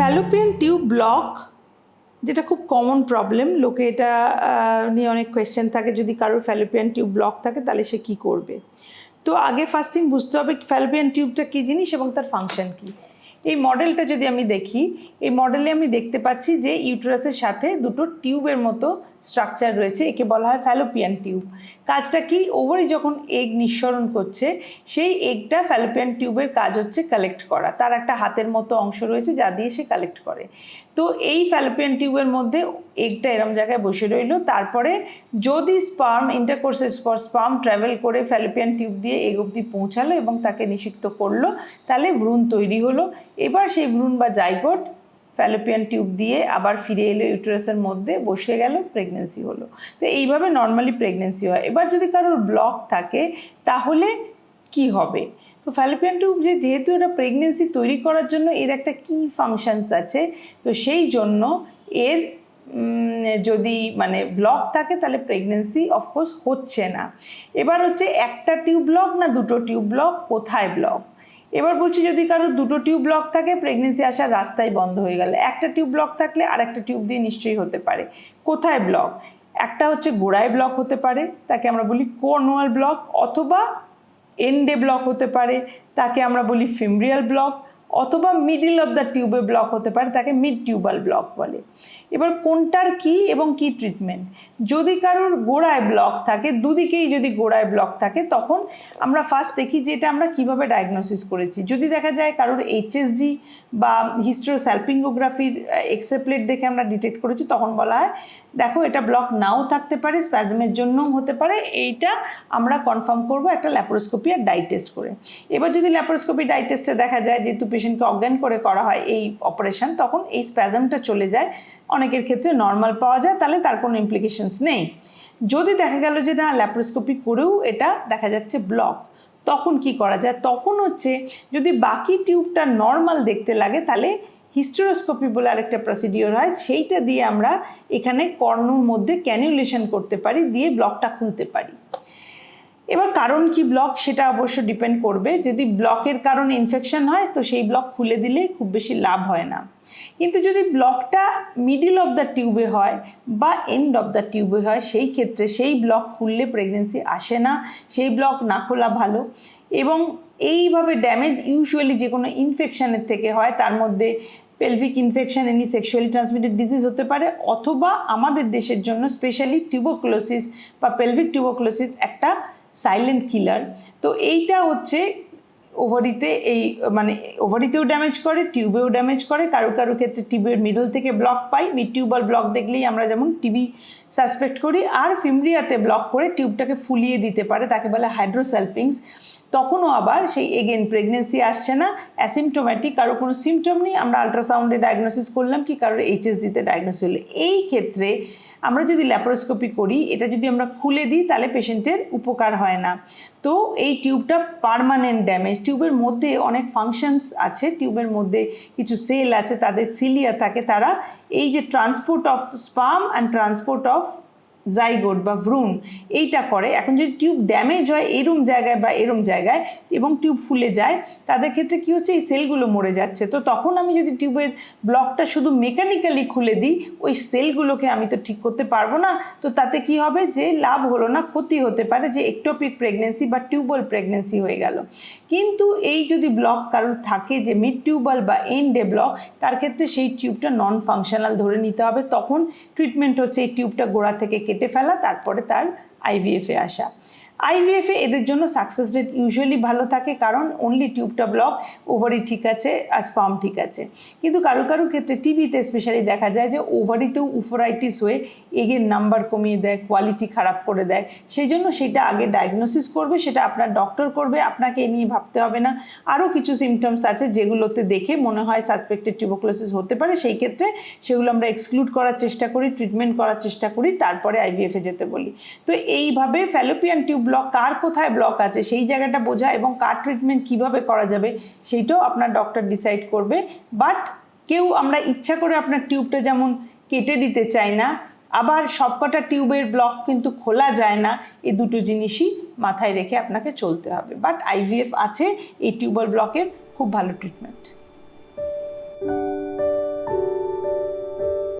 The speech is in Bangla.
ফ্যালোপিয়ান টিউব ব্লক যেটা খুব কমন প্রবলেম, লোকে এটা নিয়ে অনেক কোয়েশ্চেন থাকে। যদি কারোর ফ্যালোপিয়ান টিউব ব্লক থাকে তাহলে সে কী করবে। তো আগে ফার্স্ট থিং বুঝতে হবে ফ্যালোপিয়ান টিউবটা কী জিনিস এবং তার ফাংশন কী। এই মডেলটা যদি আমি দেখি, এই মডেলে আমি দেখতে পাচ্ছি যে ইউটেরাসের সাথে দুটো টিউবের মতো স্ট্রাকচার রয়েছে, একে বলা হয় ফ্যালোপিয়ান টিউব। কাজটা কি, ওভারি যখন এগ নিঃসরণ করছে সেই এগটা ফ্যালোপিয়ান টিউবের কাজ হচ্ছে কালেক্ট করা। তার একটা হাতের মতো অংশ রয়েছে যা দিয়ে সে কালেক্ট করে। তো এই ফ্যালোপিয়ান টিউবের মধ্যে এগটা এরম জায়গায় বসে রইল। তারপরে যদি স্পার্ম ইন্টারকোর্সের পর স্পার্ম ট্রাভেল করে ফ্যালোপিয়ান টিউব দিয়ে এগ অবধি পৌঁছালো এবং তাকে নিষিক্ত করলো, তাহলে ভ্রূণ তৈরি হলো। এবার সেই ভ্রূণ বা জাইগোট ফ্যালোপিয়ান টিউব দিয়ে আবার ফিরে এলো ইউটেরাসের মধ্যে, বসে গেল, প্রেগনেন্সি হলো। তো এইভাবে নর্মালি প্রেগনেন্সি হয়। এবার যদি কারোর ব্লক থাকে তাহলে কি হবে? তো ফ্যালোপিয়ান টিউব যেহেতু এটা প্রেগনেন্সি তৈরি করার জন্য এর একটা কি ফাংশনস আছে, তো সেই জন্য এর যদি ব্লক থাকে তাহলে প্রেগনেন্সি অফকোর্স হচ্ছে না। এবার হচ্ছে একটা টিউব ব্লক না দুটো টিউব ব্লক, কোথায় ব্লক? এবার বলছি যদি কারোর দুটো টিউব ব্লক থাকে প্রেগনেন্সি আসার রাস্তাই বন্ধ হয়ে গেল। একটা টিউব ব্লক থাকলে আর একটা টিউব দিয়ে নিশ্চয়ই হতে পারে। কোথায় ব্লক? একটা হচ্ছে গোড়ায় ব্লক হতে পারে, তাকে আমরা বলি কর্নুয়াল ব্লক, অথবা এন্ডে ব্লক হতে পারে, তাকে আমরা বলি ফিমব্রিয়াল ব্লক, অথবা মিডল অফ দ্য টিউবে ব্লক হতে পারে, তাকে মিড টিউবাল ব্লক বলে। এবার কোনটার কি এবং কি ট্রিটমেন্ট? যদি কারোর গোড়ায় ব্লক থাকে, দুদিকেই যদি গোড়ায় ব্লক থাকে, তখন আমরা ফার্স্ট দেখি যে এটা আমরা কীভাবে ডায়াগনোসিস করেছি। যদি দেখা যায় কারোর এইচএসজি বা হিস্টেরোস্যালপিঙ্গোগ্রাফির এক্সরে প্লেট দেখে আমরা ডিটেক্ট করেছি, তখন বলা হয় দেখো এটা ব্লক নাও থাকতে পারে, স্প্যাজমের জন্যও হতে পারে, এইটা আমরা কনফার্ম করব একটা ল্যাপারোস্কোপি আর ডাই টেস্ট করে। এবার যদি ল্যাপারোস্কোপি ডাই টেস্টে দেখা যায় যেহেতু পেশেন্টকে অজ্ঞান করে করা হয় এই অপারেশন, তখন এই স্প্যাজমটা চলে যায়, অনেকের ক্ষেত্রে নর্মাল পাওয়া যায়, তাহলে তার কোনো ইমপ্লিকেশনস নেই। যদি দেখা গেল যে না ল্যাপারোস্কোপি করেও এটা দেখা যাচ্ছে ব্লক, তখন কি করা যায়? তখন হচ্ছে যদি বাকি টিউবটা নর্মাল দেখতে লাগে তাহলে হিস্টেরোস্কোপি বলে আরেকটা প্রসিডিওর হয়, সেইটা দিয়ে আমরা এখানে কর্নুর মধ্যে ক্যানিউলেশন করতে পারি, দিয়ে ব্লকটা খুলতে পারি। এবার কারণ কি ব্লক সেটা অবশ্য ডিপেন্ড করবে। যদি ব্লকের কারণ ইনফেকশন হয় তো সেই ব্লক খুলে দিলে খুব বেশি লাভ হয় না। কিন্তু যদি ব্লকটা মিডল অফ দ্য টিউবে হয় বা এন্ড অফ দ্য টিউবে হয়, সেই ক্ষেত্রে সেই ব্লক খুললে প্রেগনেন্সি আসে না, সেই ব্লক না খোলা ভালো। এবং এইভাবে ড্যামেজ ইউজুয়ালি যে কোনো ইনফেকশনের থেকে হয়, তার মধ্যে pelvic infection, any sexually transmitted disease হতে পারে, অথবা আমাদের দেশের জন্য স্পেশালি টিউবারকুলোসিস বা পেলভিক টিউবারকুলোসিস একটা সাইলেন্ট কিলার। তো এইটা হচ্ছে ওভারিতে ওভারিতেও ড্যামেজ করে, টিউবেও ড্যামেজ করে। কারো কারো ক্ষেত্রে টিউবের মিডল থেকে ব্লক পাই, মিড টিউবাল ব্লক দেখলেই আমরা যেমন টিবি সাসপেক্ট করি। আর ফিমব্রিয়াতে ব্লক করে টিউবটাকে ফুলিয়ে দিতে পারে, তাকে বলে হাইড্রোস্যালপিংস। তখনও আবার সেই এগেন প্রেগনেন্সি আসছে না, অ্যাসিমটোম্যাটিক, কারো কোনো সিমটম নেই, আমরা আলট্রাসাউন্ডে ডায়াগনোসিস করলাম কি কারোর এইচএসজিতে ডায়াগনোসিস হলো। এই ক্ষেত্রে আমরা যদি ল্যাপারোস্কোপি করি, এটা যদি আমরা খুলে দিই তাহলে পেশেন্টের উপকার হয় না। তো এই টিউবটা পার্মানেন্ট ড্যামেজ। টিউবের মধ্যে অনেক ফাংশনস আছে, টিউবের মধ্যে কিছু সেল আছে, তাদের সিলিয়া থাকে, তারা এই যে transport of sperm and transport of zygote বা ভ্রূণ এইটা করে। এখন যদি টিউব ড্যামেজ হয় এরম জায়গায় বা এরম জায়গায় এবং টিউব ফুলে যায়, তাদের ক্ষেত্রে কী হচ্ছে, এই সেলগুলো মরে যাচ্ছে। তো তখন আমি যদি টিউবের ব্লকটা শুধু মেকানিক্যালি খুলে দিই, ওই সেলগুলোকে আমি তো ঠিক করতে পারবো না। তো তাতে কি হবে, যে লাভ হলো না, ক্ষতি হতে পারে, যে একটোপিক প্রেগনেন্সি বা টিউবাল প্রেগনেন্সি হয়ে গেল। কিন্তু এই যদি ব্লক কারোর থাকে যে মিড টিউবাল বা এন্ডে ব্লক, তার ক্ষেত্রে সেই টিউবটা নন ফাংশনাল ধরে নিতে হবে। তখন ট্রিটমেন্ট হচ্ছে এই টিউবটা গোড়া থেকে কেটে ফেলা, তারপরে তার আইভিএফে আসা। আইভিএফে এদের জন্য সাকসেস রেট ইউজুয়ালি ভালো থাকে, কারণ অনলি টিউবটা ব্লক, ওভারি ঠিক আছে আর স্পার্ম ঠিক আছে। কিন্তু কারো কারো ক্ষেত্রে টিবিতে স্পেশালি দেখা যায় যে ওভারিতেও উফোরাইটিস হয়ে এগের নাম্বার কমিয়ে দেয়, কোয়ালিটি খারাপ করে দেয়। সেই জন্য সেটা আগে ডায়াগনোসিস করবে, সেটা আপনার ডক্টর করবে, আপনাকে এ নিয়ে ভাবতে হবে না। আরও কিছু সিমটমস আছে যেগুলোতে দেখে মনে হয় সাসপেক্টেড টিউবারকুলোসিস হতে পারে, সেই ক্ষেত্রে সেগুলো আমরা এক্সক্লুড করার চেষ্টা করি, ট্রিটমেন্ট করার চেষ্টা করি, তারপরে আইভিএফে যেতে বলি। তো এইভাবে ফ্যালোপিয়ান টিউব ব্লক, কার কোথায় ব্লক আছে সেই জায়গাটা বোঝা এবং কার ট্রিটমেন্ট কিভাবে করা যাবে সেইটাও আপনার ডক্টর ডিসাইড করবে। বাট কেউ আমরা ইচ্ছা করে আপনার টিউবটা যেমন কেটে দিতে চাই না, আবার সবকটা টিউবের ব্লক কিন্তু খোলা যায় না। এই দুটো জিনিসই মাথায় রেখে আপনাকে চলতে হবে। বাট আইভিএফ আছে এই টিউবাল ব্লকের খুব ভালো ট্রিটমেন্ট।